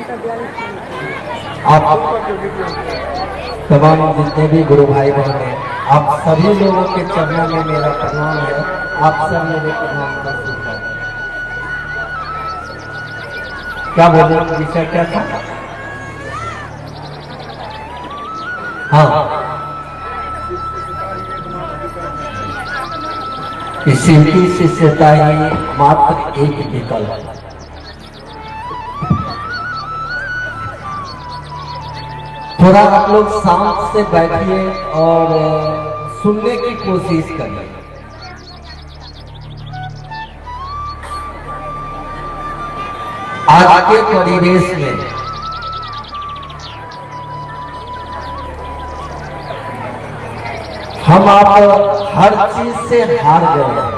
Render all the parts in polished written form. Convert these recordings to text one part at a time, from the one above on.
आप तमाम जितने भी गुरु भाई बहन हैं, आप सभी लोगों के चरणों में मेरा प्रणाम है। आप सब मेरे प्रणाम कर सकते हैं। क्या बोले, विषय क्या था? हाँ, इसी की शिष्यता ही मात्र एक विकल्प है। थोड़ा आप लोग शांत से बैठिए और सुनने की कोशिश करिए। आज के परिवेश में हम आप हर चीज से हार गए हैं।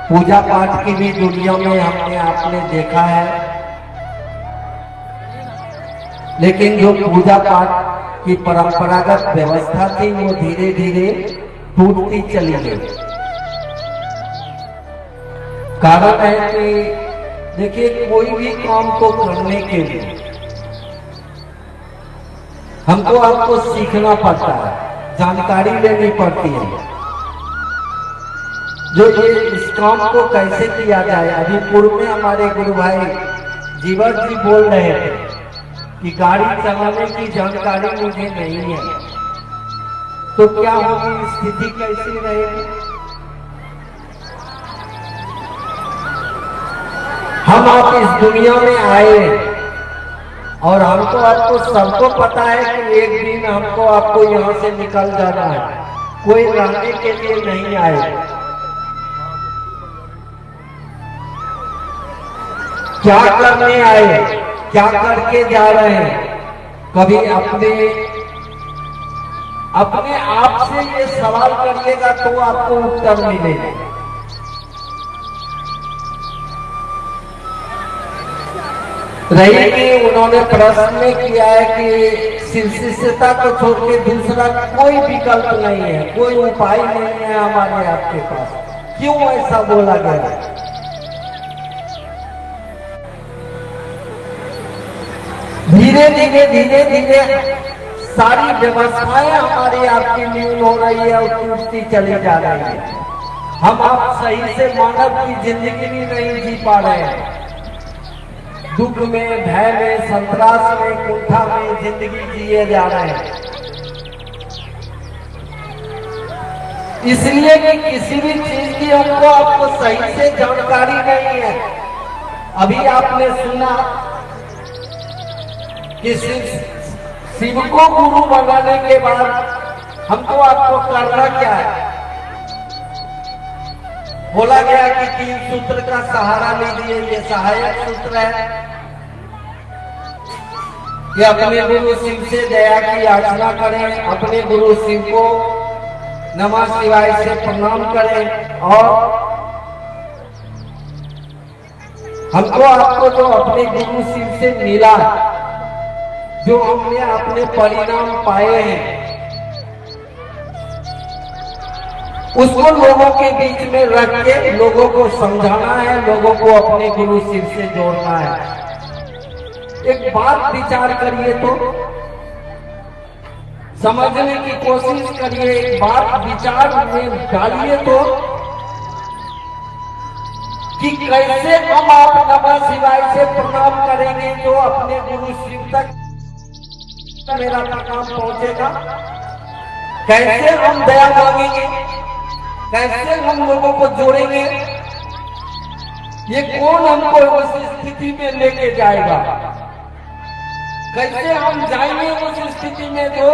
पूजा पाठ की भी दुनिया में हमने आपने देखा है, लेकिन जो पूजा पाठ की परंपरागत व्यवस्था थी वो धीरे धीरे टूटती चली गई। कारण है कि देखिए, कोई भी काम को करने के लिए हमको आपको सीखना पड़ता है, जानकारी लेनी पड़ती है। जो ये इस काम को कैसे किया जाए, अभी पूर्व में हमारे गुरु भाई जीवन जी बोल रहे थे कि गाड़ी चलाने की जानकारी मुझे नहीं है, तो क्या होगी, स्थिति कैसी रहेगी? हम आप इस दुनिया में आए और हमको आपको सबको पता है कि एक दिन हमको आपको यहाँ से निकल जाना है, कोई रहने के लिए नहीं आए। क्या करने आए, क्या करके जा रहे हैं? कभी अपने आप से ये सवाल करिएगा तो आपको उत्तर मिलेगा। रही कि उन्होंने प्रश्न में किया है कि शिष्यता को छोड़ के दूसरा कोई विकल्प नहीं है, कोई उपाय नहीं है हमारे आपके पास। क्यों ऐसा बोला गया? धीरे धीरे सारी व्यवस्थाएं हमारी आपकी न्यून हो रही है और टूटती चली जा रही है। हम आप सही से मानव की जिंदगी भी नहीं जी पा रहे हैं। दुख में, भय में, संतरास में, कुंठा में जिंदगी जिए जा रहे हैं, इसलिए कि किसी भी चीज की हमको आपको सही से जानकारी नहीं है। अभी आपने सुना कि शिव को गुरु बनाने के बाद हमको आपको करना क्या है? बोला गया कि 3 सूत्र का सहारा लीजिए, ये सहायक सूत्र है कि अपने गुरु शिव से दया की याचना करें, अपने गुरु शिव को नमः शिवाय से प्रणाम करें और हमको आपको जो अपने गुरु शिव से मिला, जो हमने अपने परिणाम पाए हैं, उसको लोगों के बीच में रख के लोगों को समझाना है, लोगों को अपने गुरु शिव से जोड़ना है। एक बात विचार करिए तो, समझने की कोशिश करिए, एक बात विचार में डालिए तो कि कैसे हम आप नमः शिवाय से प्रणाम करेंगे जो अपने गुरु शिव तक मेरा प्रणाम पहुंचेगा। कैसे हम दया मांगेंगे, कैसे हम लोगों को जोड़ेंगे, ये कौन हमको उस स्थिति में लेके जाएगा? कैसे हम जाएंगे उस स्थिति में जो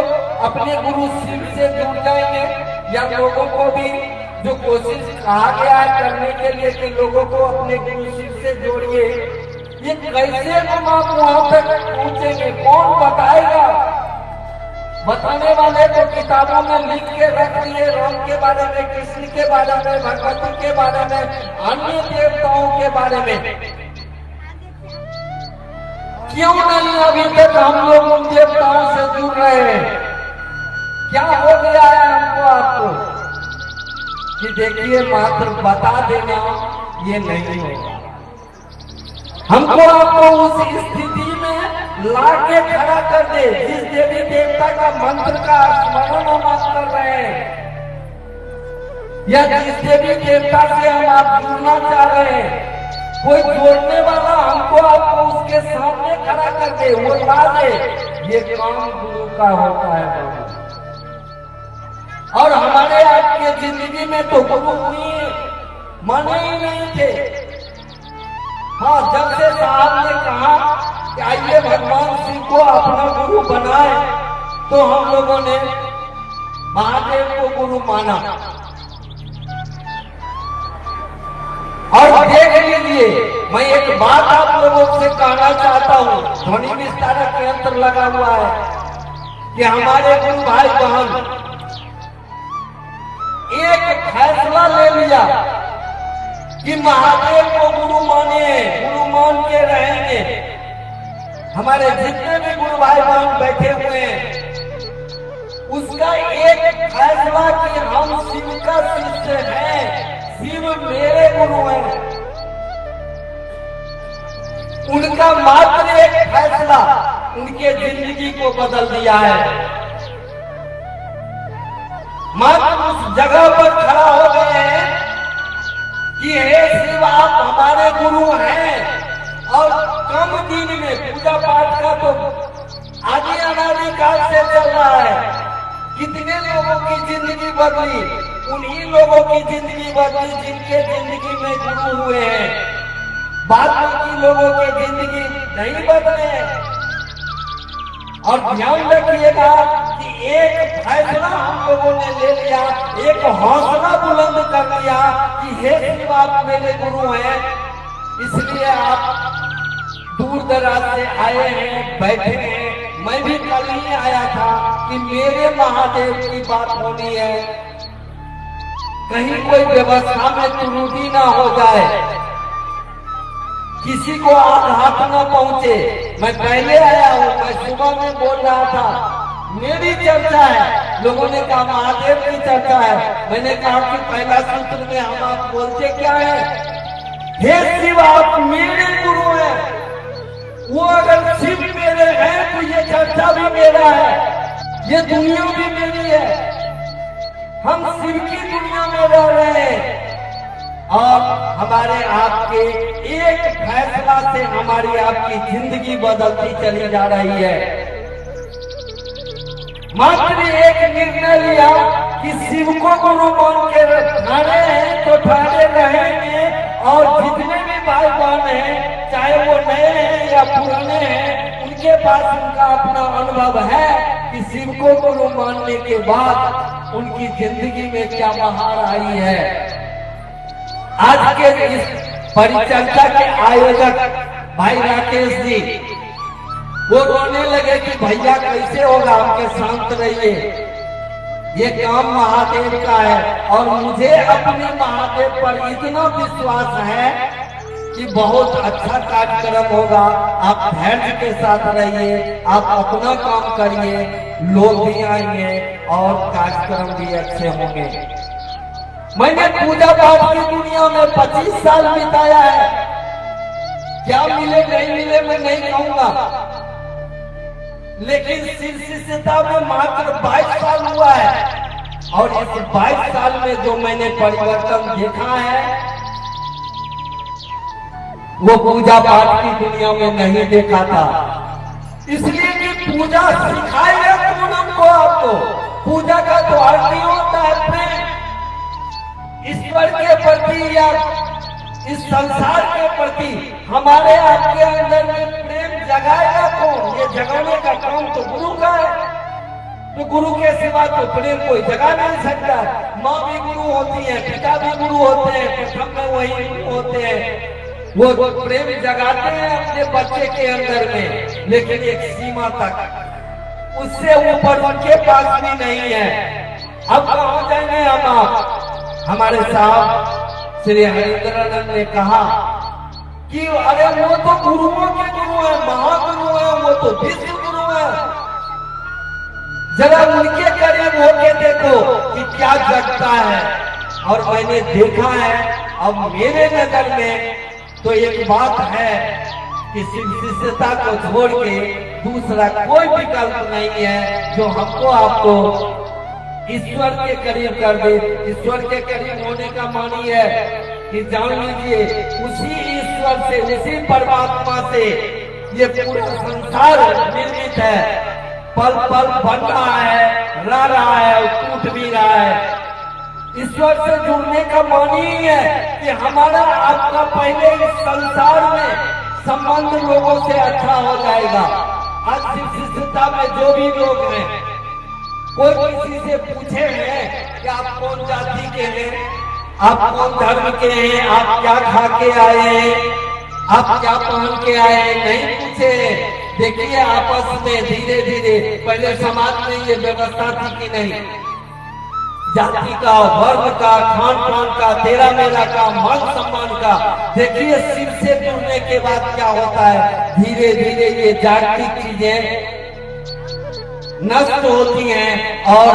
अपने गुरु शिव से जुड़ जाएंगे? या लोगों को भी जो कोशिश कहा गया है करने के लिए कि लोगों को अपने गुरु शिव से जोड़िए, ये कैसे हम आप वहां तक पहुंचेंगे? कौन बताएगा? बताने वाले तो किताबों में लिख के रख लिए, राम के बारे में, कृष्ण के बारे में, भगवती के बारे में, अन्य देवताओं के बारे में। क्यों नहीं अभी तक हम लोग उन देवताओं से जुड़ रहे हैं? क्या हो गया है हमको आपको कि देखिए मात्र बता देना ये नहीं होगा। हमको आपको उस स्थिति में ला के खड़ा कर दे जिस देवी देवता का मंत्र का स्मरण हम आप कर रहे हैं, या जिस देवी देवता से हम आप जुड़ना चाह रहे हैं, कोई जोड़ने वाला हमको आपको उसके सामने खड़ा कर दे, वो ला दे। ये काम गुरु का होता है बाबू। और हमारे आपके जिंदगी में तो गुरु माने ही नहीं थे। हाँ, जब से साहब ने कहा कि आइए भगवान शिव को अपना गुरु बनाए, तो हम लोगों ने महादेव को गुरु माना। और देख लीजिए, मैं एक बात आप लोगों से कहना चाहता हूँ, ध्वनि विस्तारक यंत्र लगा हुआ है कि हमारे गुरु भाई बहन एक फैसला ले लिया कि महादेव को गुरु माने, गुरु मान के रहेंगे। हमारे जितने भी गुरु भाई बहन बैठे हुए हैं, उसका एक फैसला कि हम शिव का शिष्य हैं, शिव मेरे गुरु हैं। उनका मात्र एक फैसला उनके जिंदगी को बदल दिया है। मात्र उस जगह पर खड़ा हो गए हैं कि हे शिव आप हमारे गुरु हैं। और कम दिन में पूजा पाठ का तो आदि अनादिकाल से चल रहा है। कितने लोगों की जिंदगी बदली, उन्हीं लोगों की जिंदगी बदली जिनके जिंदगी में गुरु हुए हैं। बाकी लोगों की जिंदगी नहीं बदले। और ध्यान रखिएगा कि एक फैसला हम लोगों ने ले लिया, एक हौसला बुलंद कर लिया कि हे शिव आप मेरे गुरु हैं, इसलिए आप दूर दराज से आए हैं, बैठे हैं। मैं भी कल ही आया था कि मेरे महादेव की बात होनी है, कहीं कोई व्यवस्था में त्रुटि ना हो जाए, किसी को आघात न पहुंचे। मैं पहले आया हूँ, मैं सुबह में बोल रहा था मेरी चर्चा है, लोगों ने कहा महादेव की चर्चा है। मैंने कहा कि पहला सूत्र में हम आप बोलते क्या है, हे शिव आप मेरे गुरु हैं। वो अगर शिव मेरे हैं तो ये चर्चा भी मेरा है, ये दुनिया भी मेरी है। हम शिव की दुनिया में रह रहे हैं और हमारे आपके एक फैसला से हमारी आपकी जिंदगी बदलती चली जा रही है। मात्र एक निर्णय लिया कि शिव को गुरु मान के ठाणे हैं तो ठाणे रहेंगे। और जितने भी भाई बहन हैं, चाहे वो नए हैं या पुराने हैं, उनके पास उनका अपना अनुभव है कि शिव को गुरु मानने के बाद उनकी जिंदगी में क्या बहार आई है। आज के इस परिचर्चा के आयोजक भाई राकेश जी वो रोने लगे कि भैया कैसे होगा, आपके शांत रहिए, ये काम महादेव का है। और मुझे अपने महादेव पर इतना विश्वास है कि बहुत अच्छा कार्यक्रम होगा। आप धैर्य के साथ रहिए, आप अपना काम करिए, लोग भी आएंगे और कार्यक्रम भी अच्छे होंगे। मैंने पूजा पाठ की दुनिया में 25 साल बिताया है, क्या मिले नहीं मिले मैं नहीं कहूंगा, लेकिन शिष्यता में मात्र 22 साल हुआ है। और इस 22 साल में जो मैंने परिवर्तन देखा है वो पूजा पाठ की दुनिया में नहीं देखा था। इसलिए कि पूजा सिखाएगा कौन हमको, आपको पूजा का तो अर्थ ही होता है प्रेम ईश्वर के प्रति या इस संसार के प्रति। हमारे आपके अंदर में प्रेम जगाएगा कौन, ये जगाने का काम तो गुरु का है। तो गुरु के सिवा तो प्रेम कोई जगा नहीं सकता। माँ भी गुरु होती है, पिता भी गुरु होते हैं, प्रथम में वही गुरु होते हैं, वो प्रेम जगाते हैं अपने बच्चे के अंदर में, लेकिन एक सीमा तक, उससे ऊपर उनके पास भी नहीं है। अब कहाँ जाएंगे हम आप। हमारे साहब श्री हरिंद्रानंद ने कहा कि अरे वो तो गुरुओं के गुरु है, महागुरु है, वो तो विश्व गुरु है, जरा उनके करीब होके देखो कि क्या जगता है। और मैंने देखा है, अब मेरे नजर में तो एक बात है कि शिव शिष्यता को छोड़ के दूसरा कोई विकल्प नहीं है जो हमको आपको ईश्वर के करीब कर दे। ईश्वर के करीब होने का मानी है कि जान लीजिए उसी ईश्वर से, उसी परमात्मा से ये पूरा संसार निर्मित है, पल पल बन रहा है, रह रहा है और टूट भी रहा है। ईश्वर से जुड़ने का मानी ही है कि हमारा आपका पहले इस संसार में संबंध लोगों से अच्छा हो जाएगा। आज शिव शिष्यता में जो भी लोग हैं, कोई किसी से पूछे हैं कि आप कौन जाति के हैं, आप कौन धर्म के हैं, आप क्या खा के आए हैं, आप क्या पहन के आए हैं, नहीं पूछे। देखिए आपस में धीरे धीरे, पहले समाज में ये व्यवस्था थी कि नहीं, जाति का, वर्ग का, खान पान का, तेरा मेरा का, मान सम्मान का। देखिए शिव से जुड़ने के बाद क्या होता है, धीरे धीरे ये जागतिक चीजें नष्ट होती हैं और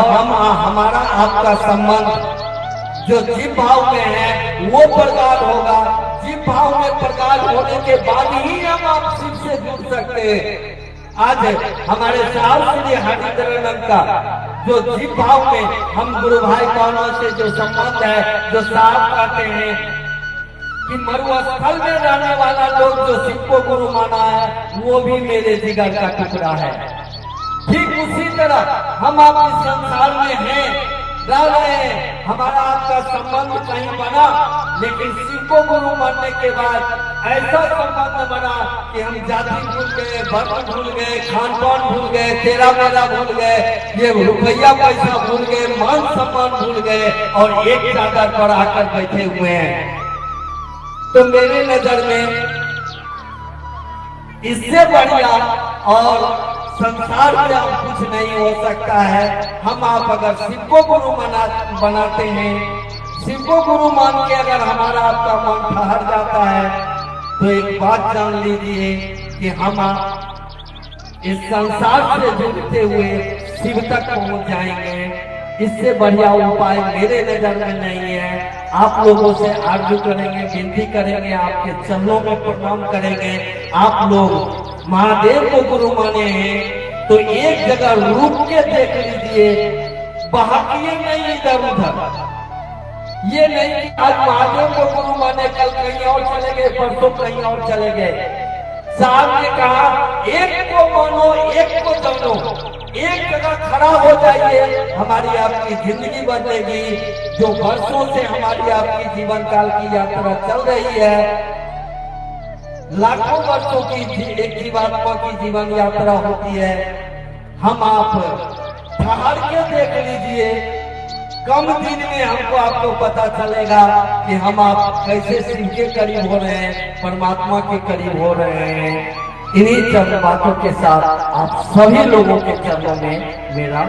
हमारा आपका संबंध जो जीव भाव में है वो प्रकाश होगा। जीव भाव में प्रकाश होने के बाद ही हम आप शिव से जुड़ सकते हैं। आज हमारे साहब श्री हरिधरानंद का जो जीव भाव में हम गुरु भाई बहनों से जो संबंध है, जो साथ करते हैं कि मरुस्थल में रहने वाला लोग जो शिव को गुरु माना है वो भी मेरे जिगर का टुकड़ा है। ठीक उसी तरह हम आप इस संसार में हैं, रह रहे हैं, हमारा आपका संबंध कहीं बना, लेकिन शिव को गुरु मानने के बाद ऐसा संबंध बना कि हम जाति भूल गए, वर्ग भूल गए, खान पान भूल गए, तेरा मेरा भूल गए, ये रुपया पैसा भूल गए, मान सम्मान भूल गए और एक चादर पर आकर बैठे हुए हैं। तो मेरे नजर में इससे बढ़िया और संसार में अब कुछ नहीं हो सकता है। हम आप अगर शिव को गुरु बनाते हैं, शिव को गुरु मान के अगर हमारा आपका मन ठहर जाता है, तो एक बात जान लीजिए कि हम इस संसार से जुड़ते हुए शिव तक पहुंच जाएंगे। इससे बढ़िया उपाय मेरे नजर में नहीं है। आप लोगों से आरजू करेंगे, विनती करेंगे, आपके चरणों में प्रणाम करेंगे। आप लोग महादेव को गुरु माने हैं तो एक जगह रुक के देख लीजिए, बहाकिए नहीं इधर उधर। ये नहीं कि आज महादेव को गुरु माने, कल कहीं और चले गए, परसों कहीं और चले गए। साहब ने कहा एक को मानो, एक को जानो, एक जगह खड़ा हो जाइए, हमारी आपकी जिंदगी बदलेगी। जो वर्षों से हमारी आपकी जीवन काल की यात्रा चल रही है, लाखों वर्षों की एक जीवात्मा की जीवन यात्रा होती है। हम आप ठहर के देख लीजिए, कम दिन में हमको आपको पता चलेगा कि हम आप कैसे शिव के करीब हो रहे हैं, परमात्मा के करीब हो रहे हैं। इन्हीं चंद बातों के साथ आप सभी लोगों के चरणों में मेरा